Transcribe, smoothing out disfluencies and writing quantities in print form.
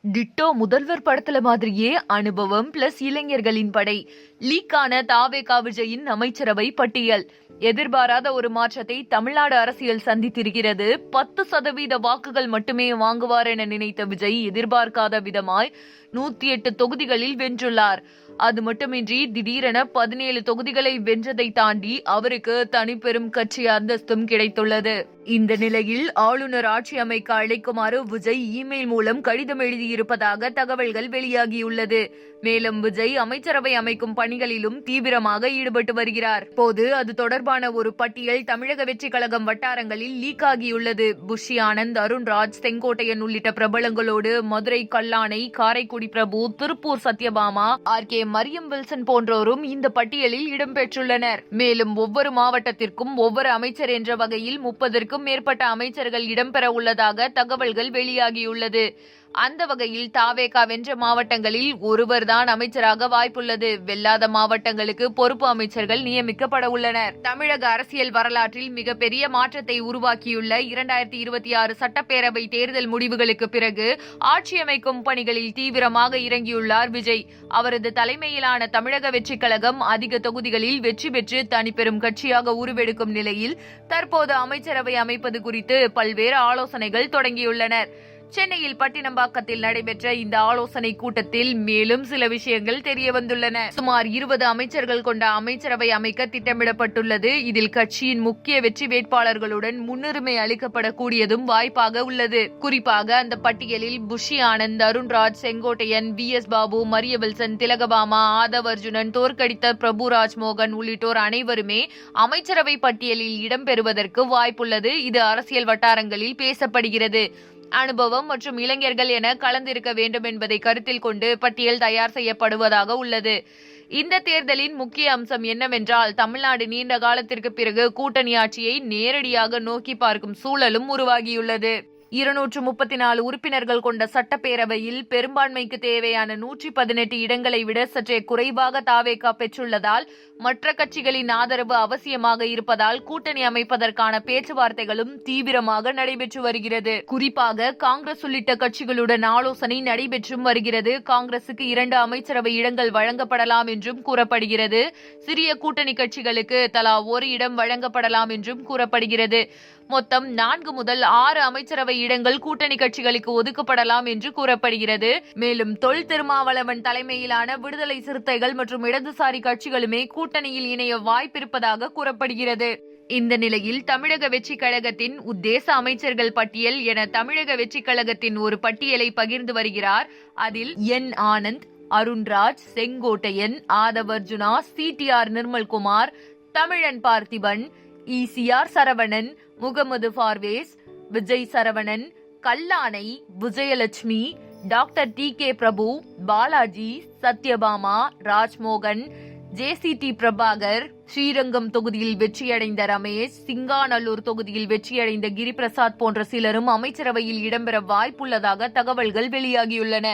Tito முதல்வர் படத்துல மாதிரியே அனுபவம் பிளஸ் இளைஞர்களின் படை. லீக்கான தாவேகா விஜயின் அமைச்சரவை பட்டியல். எதிர்பாராத ஒரு மாற்றத்தை தமிழ்நாடு அரசியல் சந்தித்திருக்கிறது. 10% வாக்குகள் மட்டுமே வாங்குவார் என நினைத்த விஜய் எதிர்பார்க்காத விதமாய் 108 தொகுதிகளில் வென்றுள்ளார். அது மட்டுமின்றி திடீரென 17 தொகுதிகளை வென்றதை தாண்டி அவருக்கு தனிப்பெரும் கட்சி அந்தஸ்தும் கிடைத்துள்ளது. இந்த நிலையில் ஆளுநர் ஆட்சி அமைக்க அழைக்குமாறு விஜய் இமெயில் மூலம் கடிதம் எழுதியிருப்பதாக தகவல்கள் வெளியாகியுள்ளது. மேலும் விஜய் அமைச்சரவை அமைக்கும் பணிகளிலும் தீவிரமாக ஈடுபட்டு வருகிறார். போது அது தொடர்பான ஒரு பட்டியல் தமிழக வெற்றி கழகம் வட்டாரங்களில் லீக் ஆகியுள்ளது. புஷி ஆனந்த், அருண்ராஜ், செங்கோட்டையன் உள்ளிட்ட பிரபலங்களோடு மதுரை கல்லானை, காரைக்குடி பிரபு, திருப்பூர் சத்யபாமா, RK மரியம் வில்சன் போன்றோரும் இந்த பட்டியலில் இடம்பெற்றுள்ளனர். மேலும் ஒவ்வொரு மாவட்டத்திற்கும் ஒவ்வொரு அமைச்சர் என்ற வகையில் 30க்கும் மேற்பட்ட அமைச்சர்கள் இடம்பெற உள்ளதாக தகவல்கள் வெளியாகியுள்ளது. அந்த வகையில் தாவேகா வென்ற மாவட்டங்களில் ஒருவர்தான் அமைச்சராக வாய்ப்புள்ளது. வெல்லாத மாவட்டங்களுக்கு பொறுப்பு அமைச்சர்கள் நியமிக்கப்பட உள்ளனர். தமிழக அரசியல் வரலாற்றில் மிகப்பெரிய மாற்றத்தை உருவாக்கியுள்ள 2026 சட்டப்பேரவை தேர்தல் முடிவுகளுக்கு பிறகு ஆட்சி அமைக்கும் பணிகளில் தீவிரமாக இறங்கியுள்ளார் விஜய். அவரது தலைமையிலான தமிழக வெற்றி கழகம் அதிக தொகுதிகளில் வெற்றி பெற்று தனிப்பெரும் கட்சியாக உருவெடுக்கும் நிலையில் தற்போது அமைச்சரவை அமைப்பது குறித்து பல்வேறு ஆலோசனைகள் தொடங்கியுள்ளனர். சென்னையில் பட்டினம்பாக்கத்தில் நடைபெற்ற இந்த ஆலோசனை கூட்டத்தில் மேலும் சில விஷயங்கள் தெரிய வந்துள்ளன. சுமார் 20 அமைச்சர்கள் கொண்ட அமைச்சரவை அமைக்க திட்டமிடப்பட்டுள்ளது. இதில் கட்சியின் முக்கிய வெற்றி வேட்பாளர்களுடன் முன்னுரிமை அளிக்கப்படக்கூடியதும் வாய்ப்பாக உள்ளது. குறிப்பாக அந்த பட்டியலில் புஷி ஆனந்த், அருண்ராஜ், செங்கோட்டையன், VS பாபு, மரிய வில்சன், திலகபாமா, ஆதவ் அர்ஜுனன், தோற்கடித்த பிரபு ராஜ்மோகன் உள்ளிட்டோர் அனைவருமே அமைச்சரவை பட்டியலில் இடம்பெறுவதற்கு வாய்ப்புள்ளது. இது அரசியல் வட்டாரங்களில் பேசப்படுகிறது. அனுபவம் மற்றும் இளைஞர்கள் என கலந்திருக்க வேண்டும் என்பதை கருத்தில் கொண்டு பட்டியல் தயார் செய்யப்படுவதாக உள்ளது. இந்த தேர்தலின் முக்கிய அம்சம் என்னவென்றால் தமிழ்நாடு நீண்ட காலத்திற்கு பிறகு கூட்டணி ஆட்சியை நேரடியாக நோக்கி பார்க்கும் சூழலும் உருவாகியுள்ளது. 234 உறுப்பினர்கள் கொண்ட சட்டப்பேரவையில் பெரும்பான்மைக்கு தேவையான 118 இடங்களை விட சற்றே குறைவாக தாவேகா பெற்றுள்ளதால் மற்ற கட்சிகளின் ஆதரவு அவசியமாக இருப்பதால் கூட்டணி அமைப்பதற்கான பேச்சுவார்த்தைகளும் தீவிரமாக நடைபெற்று வருகிறது. குறிப்பாக காங்கிரஸ் உள்ளிட்ட கட்சிகளுடன் ஆலோசனை நடைபெற்றும் வருகிறது. காங்கிரசுக்கு 2 அமைச்சரவை இடங்கள் வழங்கப்படலாம் என்றும் கூறப்படுகிறது. சிறிய கூட்டணி கட்சிகளுக்கு தலா 1 இடம் வழங்கப்படலாம் என்றும் கூறப்படுகிறது. மொத்தம் 4 முதல் 6 அமைச்சரவை இடங்கள் கூட்டணி கட்சிகளுக்கு ஒதுக்கப்படலாம் என்று கூறப்படுகிறது. மேலும் தொல் திருமாவளவன் தலைமையிலான விடுதலை சிறுத்தைகள் மற்றும் இடதுசாரி கட்சிகளுமே கூட்டணியில் இணைய வாய்ப்பிருப்பதாக கூறப்படுகிறது. இந்த நிலையில் தமிழக வெற்றி கழகத்தின் உத்தேச அமைச்சர்கள் பட்டியல் என தமிழக வெற்றி கழகத்தின் ஒரு பட்டியலை பகிர்ந்து வருகிறார். அதில் என் Anand, Arunraj, Sengottaiyan, Aadhav Arjuna, CTR Nirmalkumar, Tamilan Parthiban, ECR Saravanan, Mohamed Parvez, Vijay Saravanan, Kallanai, Vijayalakshmi, doctor TK Prabhu, Balaji, Sathyabama, Rajmohan, JCT Prabhakar, Srirangam தொகுதியில் வெற்றியடைந்த ரமேஷ், சிங்காநல்லூர் தொகுதியில் வெற்றியடைந்த கிரிபிரசாத் போன்ற சிலரும் அமைச்சரவையில் இடம்பெற வாய்ப்புள்ளதாக தகவல்கள் வெளியாகியுள்ளன.